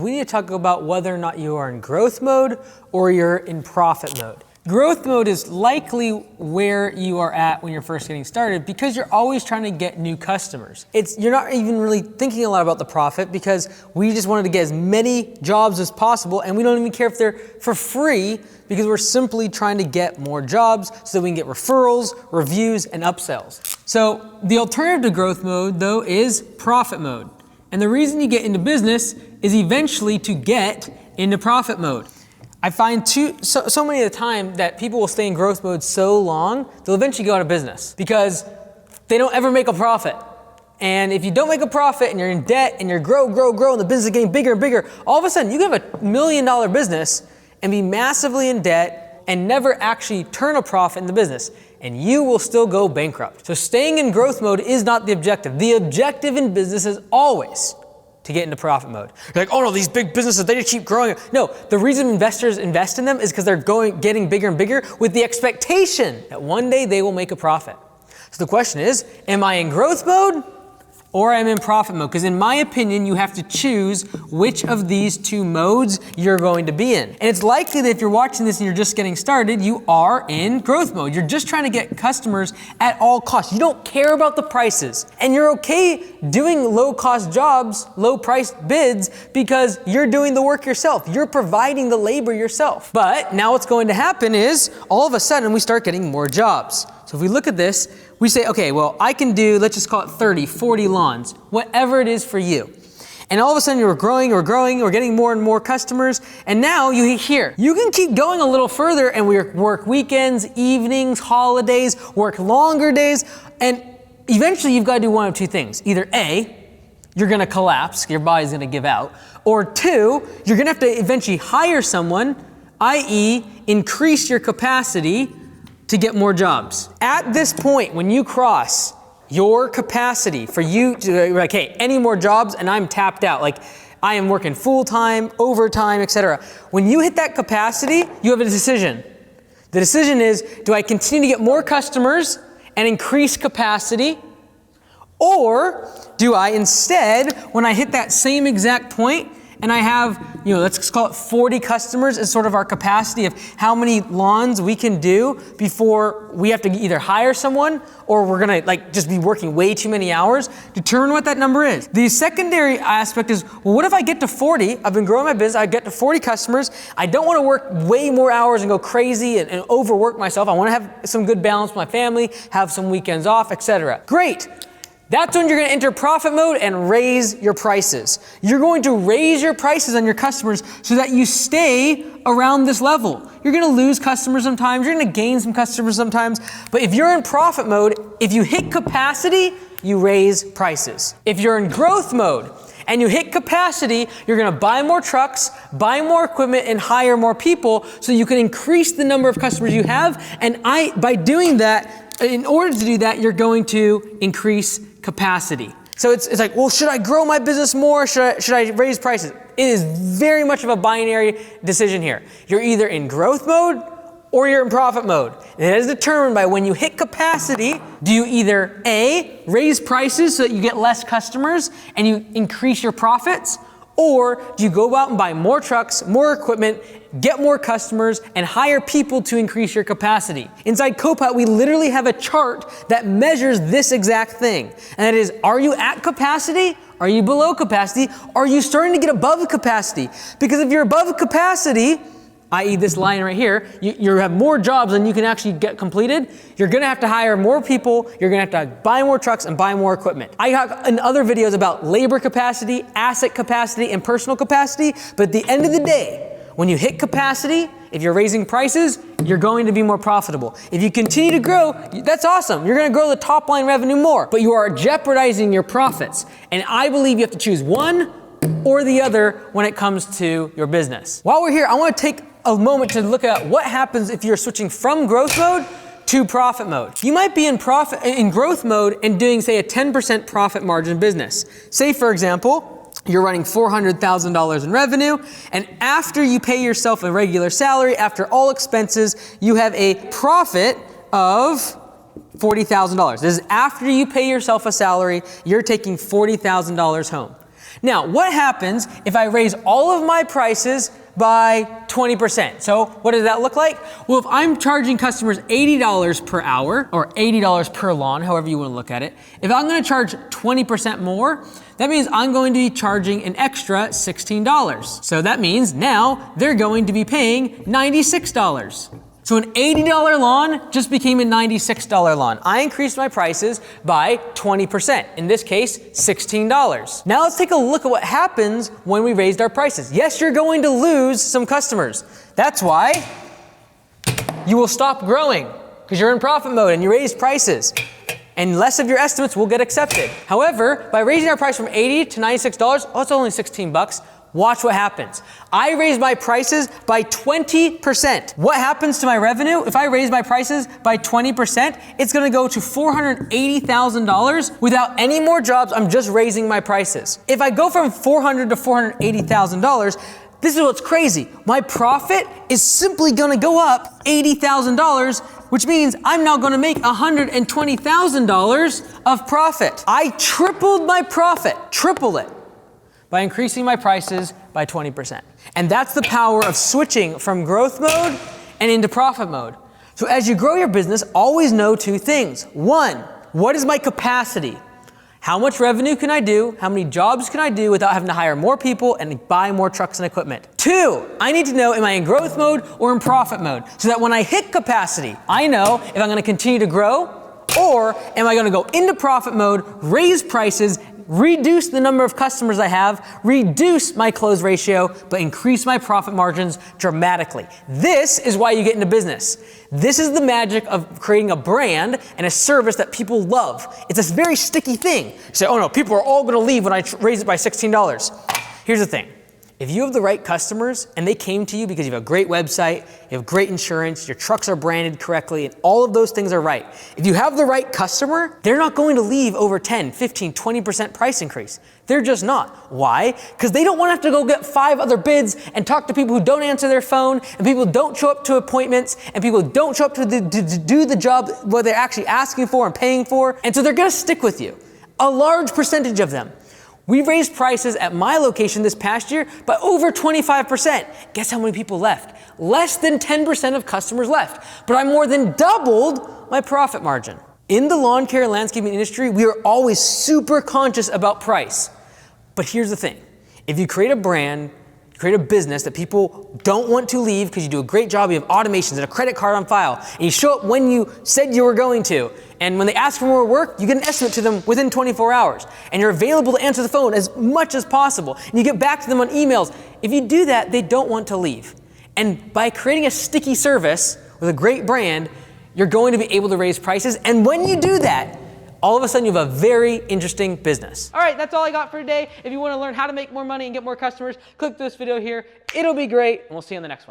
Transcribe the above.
We need to talk about whether or not you are in growth mode or you're in profit mode. Growth mode is likely where you are at when you're first getting started because you're always trying to get new customers. You're not even really thinking a lot about the profit because we just wanted to get as many jobs as possible, and we don't even care if they're for free because we're simply trying to get more jobs so that we can get referrals, reviews, and upsells. So the alternative to growth mode though is profit mode. And the reason you get into business is eventually to get into profit mode. I find so many of the time that people will stay in growth mode so long, they'll eventually go out of business because they don't ever make a profit. And if you don't make a profit and you're in debt and you're grow, and the business is getting bigger and bigger, all of a sudden you can have a $1 million business and be massively in debt and never actually turn a profit in the business. And you will still go bankrupt. So staying in growth mode is not the objective. The objective in business is always to get into profit mode. You're like, oh no, these big businesses, they just keep growing. No, the reason investors invest in them is because they're getting bigger and bigger with the expectation that one day they will make a profit. So the question is, am I in growth mode or I'm in profit mode? Because in my opinion, you have to choose which of these two modes you're going to be in. And it's likely that if you're watching this and you're just getting started, you are in growth mode. You're just trying to get customers at all costs. You don't care about the prices. And you're okay doing low cost jobs, low priced bids, because you're doing the work yourself. You're providing the labor yourself. But now what's going to happen is all of a sudden we start getting more jobs. So if we look at this, we say, okay, well, I can do, let's just call it 30, 40 lawns, whatever it is for you. And all of a sudden we're growing, we're getting more and more customers. And now you here, you can keep going a little further and we work weekends, evenings, holidays, work longer days. And eventually you've got to do one of two things. Either A, you're gonna collapse, your body's gonna give out. Or two, you're gonna have to eventually hire someone, i.e. increase your capacity to get more jobs. At this point, when you cross your capacity for you to, like, hey, any more jobs and I'm tapped out, like I am working full-time, overtime, etc. When you hit that capacity, you have a decision. The decision is, do I continue to get more customers and increase capacity? Or do I instead, when I hit that same exact point, and I have, let's call it 40 customers as sort of our capacity of how many lawns we can do before we have to either hire someone or we're gonna just be working way too many hours. Determine what that number is. The secondary aspect is, well, what if I get to 40? I've been growing my business, I get to 40 customers. I don't wanna work way more hours and go crazy and overwork myself. I wanna have some good balance with my family, have some weekends off, etc. Great. That's when you're gonna enter profit mode and raise your prices. You're going to raise your prices on your customers so that you stay around this level. You're gonna lose customers sometimes, you're gonna gain some customers sometimes, but if you're in profit mode, if you hit capacity, you raise prices. If you're in growth mode and you hit capacity, you're gonna buy more trucks, buy more equipment, and hire more people so you can increase the number of customers you have, and by doing that, in order to do that, you're going to increase capacity. So it's like, well, should I grow my business more? Should I raise prices? It is very much of a binary decision here. You're either in growth mode or you're in profit mode. And it is determined by when you hit capacity, do you either A, raise prices so that you get less customers and you increase your profits, or do you go out and buy more trucks, more equipment, get more customers, and hire people to increase your capacity? Inside Copilot, we literally have a chart that measures this exact thing. And that is, are you at capacity? Are you below capacity? Are you starting to get above capacity? Because if you're above capacity, i.e. this line right here, you have more jobs than you can actually get completed, you're gonna have to hire more people, you're gonna have to buy more trucks and buy more equipment. I have in other videos about labor capacity, asset capacity, and personal capacity, but at the end of the day, when you hit capacity, if you're raising prices, you're going to be more profitable. If you continue to grow, that's awesome. You're gonna grow the top line revenue more, but you are jeopardizing your profits. And I believe you have to choose one or the other when it comes to your business. While we're here, I wanna take a moment to look at what happens if you're switching from growth mode to profit mode. You might be in growth mode and doing, say, a 10% profit margin business. Say, for example, you're running $400,000 in revenue, and after you pay yourself a regular salary, after all expenses, you have a profit of $40,000. This is after you pay yourself a salary, you're taking $40,000 home. Now, what happens if I raise all of my prices by 20%? So what does that look like? Well, if I'm charging customers $80 per hour or $80 per lawn, however you want to look at it, if I'm going to charge 20% more, that means I'm going to be charging an extra $16. So that means now they're going to be paying $96. So an $80 lawn just became a $96 lawn. I increased my prices by 20%. In this case, $16. Now let's take a look at what happens when we raised our prices. Yes, you're going to lose some customers. That's why you will stop growing because you're in profit mode and you raise prices. And less of your estimates will get accepted. However, by raising our price from $80 to $96, oh, it's only 16 bucks. Watch what happens. I raise my prices by 20%. What happens to my revenue? If I raise my prices by 20%, it's gonna go to $480,000 without any more jobs. I'm just raising my prices. If I go from $400,000 to $480,000, this is what's crazy. My profit is simply gonna go up $80,000, which means I'm now gonna make $120,000 of profit. I tripled my profit, triple it, by increasing my prices by 20%. And that's the power of switching from growth mode and into profit mode. So as you grow your business, always know two things. One, what is my capacity? How much revenue can I do? How many jobs can I do without having to hire more people and buy more trucks and equipment? Two, I need to know, am I in growth mode or in profit mode? So that when I hit capacity, I know if I'm gonna continue to grow or am I gonna go into profit mode, raise prices, reduce the number of customers I have, reduce my close ratio, but increase my profit margins dramatically. This is why you get into business. This is the magic of creating a brand and a service that people love. It's a very sticky thing. You say, oh no, people are all gonna leave when I raise it by $16. Here's the thing. If you have the right customers and they came to you because you have a great website, you have great insurance, your trucks are branded correctly, and all of those things are right. If you have the right customer, they're not going to leave over 10, 15, 20% price increase. They're just not. Why? Because they don't want to have to go get 5 other bids and talk to people who don't answer their phone, and people who don't show up to appointments, and people who don't show up to do the job what they're actually asking for and paying for. And so they're going to stick with you. A large percentage of them. We raised prices at my location this past year by over 25%. Guess how many people left? Less than 10% of customers left, but I more than doubled my profit margin. In the lawn care and landscaping industry, we are always super conscious about price. But here's the thing. If you create a brand, create a business that people don't want to leave because you do a great job, you have automations and a credit card on file, and you show up when you said you were going to, and when they ask for more work, you get an estimate to them within 24 hours, and you're available to answer the phone as much as possible, and you get back to them on emails. If you do that, they don't want to leave. And by creating a sticky service with a great brand, you're going to be able to raise prices, and when you do that, all of a sudden you have a very interesting business. All right, that's all I got for today. If you want to learn how to make more money and get more customers, click this video here. It'll be great, and we'll see you in the next one.